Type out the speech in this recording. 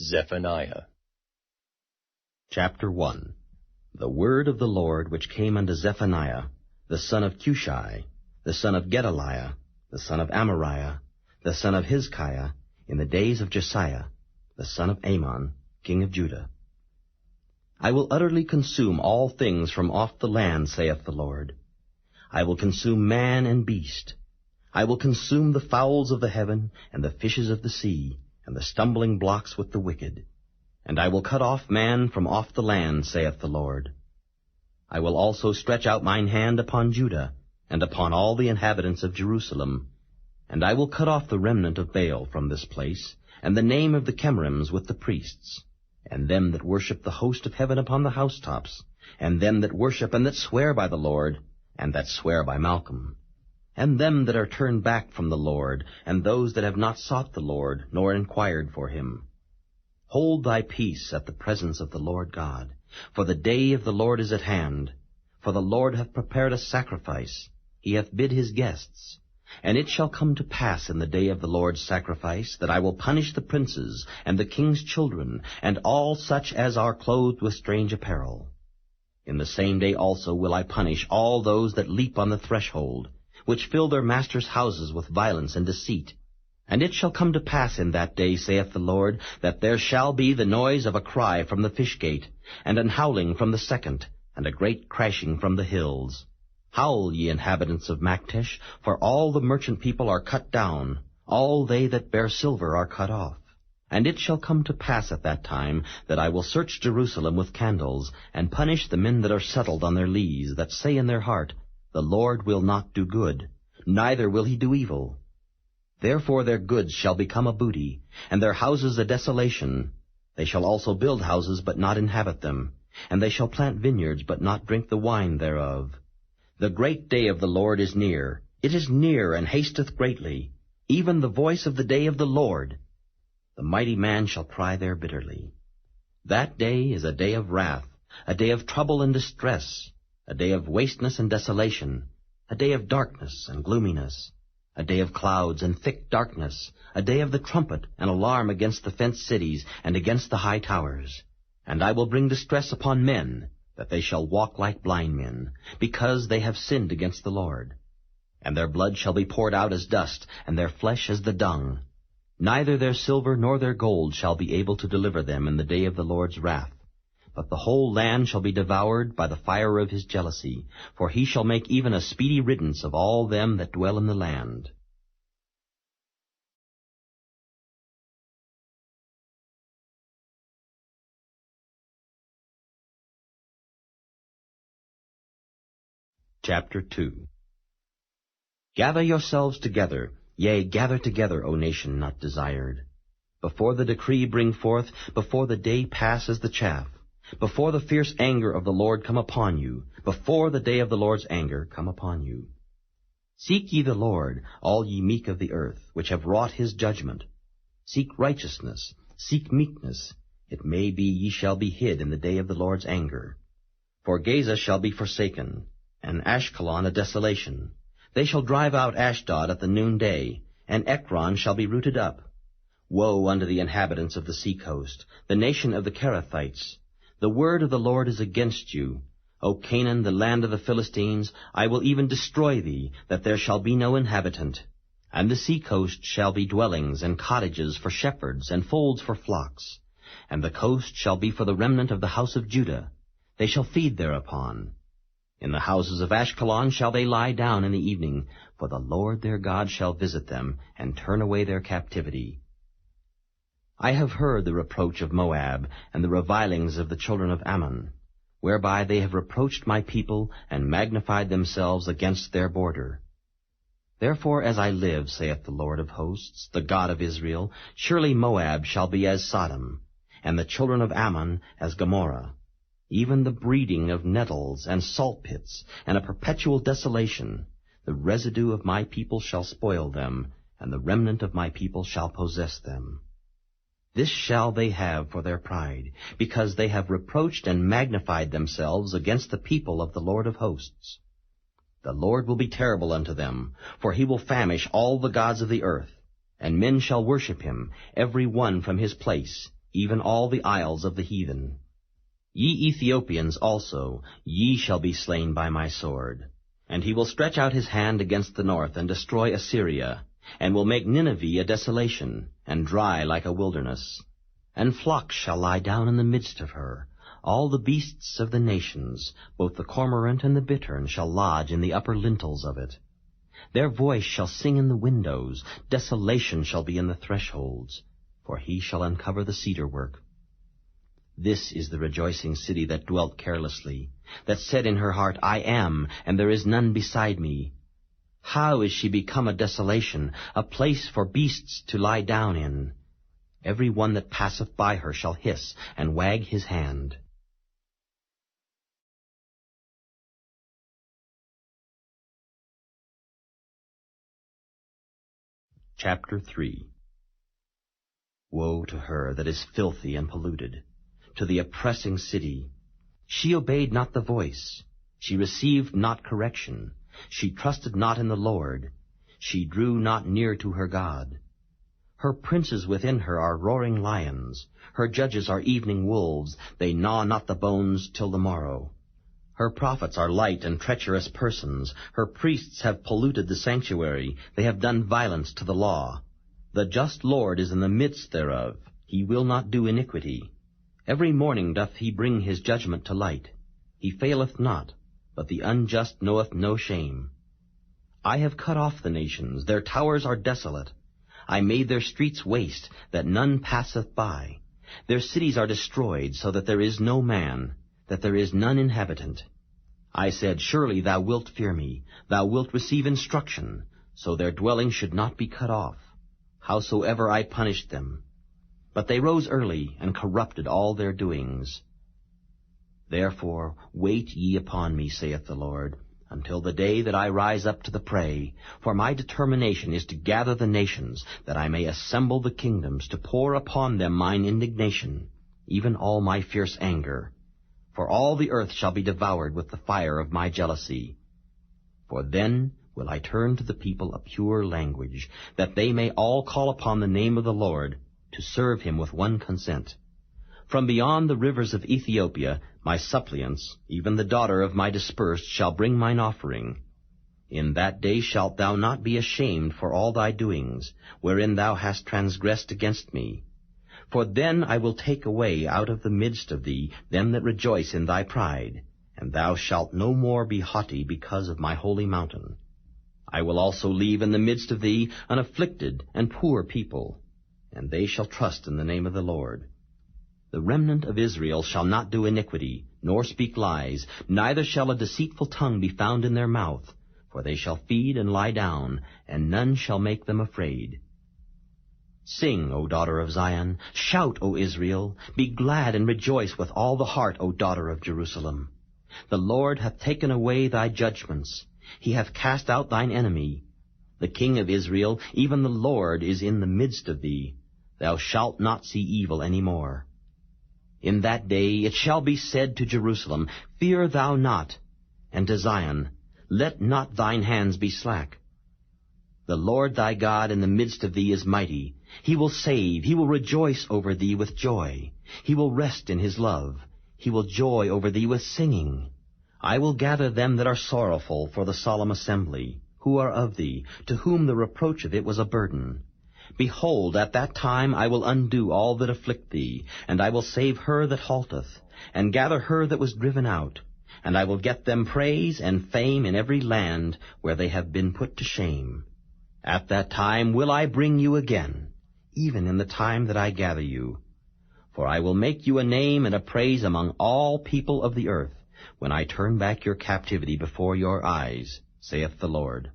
Zephaniah. Chapter 1. The word of the Lord which came unto Zephaniah, the son of Cushi, the son of Gedaliah, the son of Amariah, the son of Hizkiah, in the days of Josiah, the son of Amon, king of Judah. I will utterly consume all things from off the land, saith the Lord. I will consume man and beast. I will consume the fowls of the heaven, and the fishes of the sea, and the stumbling blocks with the wicked. And I will cut off man from off the land, saith the Lord. I will also stretch out mine hand upon Judah, and upon all the inhabitants of Jerusalem. And I will cut off the remnant of Baal from this place, and the name of the Chemarims with the priests, and them that worship the host of heaven upon the housetops, and them that worship and that swear by the Lord, and that swear by Malcolm, and them that are turned back from the Lord, and those that have not sought the Lord, nor inquired for him. Hold thy peace at the presence of the Lord God, for the day of the Lord is at hand. For the Lord hath prepared a sacrifice, he hath bid his guests. And it shall come to pass in the day of the Lord's sacrifice, that I will punish the princes, and the king's children, and all such as are clothed with strange apparel. In the same day also will I punish all those that leap on the threshold, which fill their masters' houses with violence and deceit. And it shall come to pass in that day, saith the Lord, that there shall be the noise of a cry from the fish gate, and an howling from the second, and a great crashing from the hills. Howl, ye inhabitants of Maktesh, for all the merchant people are cut down, all they that bear silver are cut off. And it shall come to pass at that time, that I will search Jerusalem with candles, and punish the men that are settled on their lees, that say in their heart, The Lord will not do good, neither will he do evil. Therefore their goods shall become a booty, and their houses a desolation. They shall also build houses, but not inhabit them, and they shall plant vineyards, but not drink the wine thereof. The great day of the Lord is near. It is near, and hasteth greatly, even the voice of the day of the Lord. The mighty man shall cry there bitterly. That day is a day of wrath, a day of trouble and distress, a day of wasteness and desolation, a day of darkness and gloominess, a day of clouds and thick darkness, a day of the trumpet and alarm against the fenced cities and against the high towers. And I will bring distress upon men, that they shall walk like blind men, because they have sinned against the Lord. And their blood shall be poured out as dust, and their flesh as the dung. Neither their silver nor their gold shall be able to deliver them in the day of the Lord's wrath. But the whole land shall be devoured by the fire of his jealousy, for he shall make even a speedy riddance of all them that dwell in the land. Chapter 2. Gather yourselves together, yea, gather together, O nation not desired. Before the decree bring forth, before the day pass as the chaff, before the fierce anger of the Lord come upon you, before the day of the Lord's anger come upon you. Seek ye the Lord, all ye meek of the earth, which have wrought his judgment. Seek righteousness, seek meekness. It may be ye shall be hid in the day of the Lord's anger. For Gaza shall be forsaken, and Ashkelon a desolation. They shall drive out Ashdod at the noonday, and Ekron shall be rooted up. Woe unto the inhabitants of the sea-coast, the nation of the Cherethites! The word of the Lord is against you. O Canaan, the land of the Philistines, I will even destroy thee, that there shall be no inhabitant. And the sea-coast shall be dwellings and cottages for shepherds, and folds for flocks. And the coast shall be for the remnant of the house of Judah. They shall feed thereupon. In the houses of Ashkelon shall they lie down in the evening, for the Lord their God shall visit them, and turn away their captivity. I have heard the reproach of Moab, and the revilings of the children of Ammon, whereby they have reproached my people, and magnified themselves against their border. Therefore as I live, saith the Lord of hosts, the God of Israel, surely Moab shall be as Sodom, and the children of Ammon as Gomorrah, even the breeding of nettles and salt pits, and a perpetual desolation. The residue of my people shall spoil them, and the remnant of my people shall possess them. This shall they have for their pride, because they have reproached and magnified themselves against the people of the Lord of hosts. The Lord will be terrible unto them, for he will famish all the gods of the earth, and men shall worship him, every one from his place, even all the isles of the heathen. Ye Ethiopians also, ye shall be slain by my sword. And he will stretch out his hand against the north, and destroy Assyria, and will make Nineveh a desolation, and dry like a wilderness. And flocks shall lie down in the midst of her. All the beasts of the nations, both the cormorant and the bittern, shall lodge in the upper lintels of it. Their voice shall sing in the windows, desolation shall be in the thresholds, for he shall uncover the cedar work. This is the rejoicing city that dwelt carelessly, that said in her heart, I am, and there is none beside me. How is she become a desolation, a place for beasts to lie down in? Every one that passeth by her shall hiss and wag his hand. Chapter 3. Woe to her that is filthy and polluted, to the oppressing city! She obeyed not the voice, she received not correction, she trusted not in the Lord, she drew not near to her God. Her princes within her are roaring lions, her judges are evening wolves, they gnaw not the bones till the morrow. Her prophets are light and treacherous persons, her priests have polluted the sanctuary, they have done violence to the law. The just Lord is in the midst thereof, he will not do iniquity. Every morning doth he bring his judgment to light. He faileth not, but the unjust knoweth no shame. I have cut off the nations, their towers are desolate. I made their streets waste, that none passeth by. Their cities are destroyed, so that there is no man, that there is none inhabitant. I said, surely thou wilt fear me, thou wilt receive instruction, so their dwelling should not be cut off, howsoever I punished them. But they rose early, and corrupted all their doings. Therefore wait ye upon me, saith the Lord, until the day that I rise up to the prey. For my determination is to gather the nations, that I may assemble the kingdoms, to pour upon them mine indignation, even all my fierce anger. For all the earth shall be devoured with the fire of my jealousy. For then will I turn to the people a pure language, that they may all call upon the name of the Lord, to serve him with one consent. From beyond the rivers of Ethiopia, my suppliants, even the daughter of my dispersed, shall bring mine offering. In that day shalt thou not be ashamed for all thy doings, wherein thou hast transgressed against me. For then I will take away out of the midst of thee them that rejoice in thy pride, and thou shalt no more be haughty because of my holy mountain. I will also leave in the midst of thee an afflicted and poor people, and they shall trust in the name of the Lord. The remnant of Israel shall not do iniquity, nor speak lies, neither shall a deceitful tongue be found in their mouth, for they shall feed and lie down, and none shall make them afraid. Sing, O daughter of Zion, shout, O Israel, be glad and rejoice with all the heart, O daughter of Jerusalem. The Lord hath taken away thy judgments, he hath cast out thine enemy. The King of Israel, even the Lord, is in the midst of thee. Thou shalt not see evil any more. In that day it shall be said to Jerusalem, Fear thou not, and to Zion, Let not thine hands be slack. The Lord thy God in the midst of thee is mighty. He will save, he will rejoice over thee with joy. He will rest in his love. He will joy over thee with singing. I will gather them that are sorrowful for the solemn assembly, who are of thee, to whom the reproach of it was a burden. Behold, at that time I will undo all that afflict thee, and I will save her that halteth, and gather her that was driven out. And I will get them praise and fame in every land where they have been put to shame. At that time will I bring you again, even in the time that I gather you. For I will make you a name and a praise among all people of the earth, when I turn back your captivity before your eyes, saith the Lord.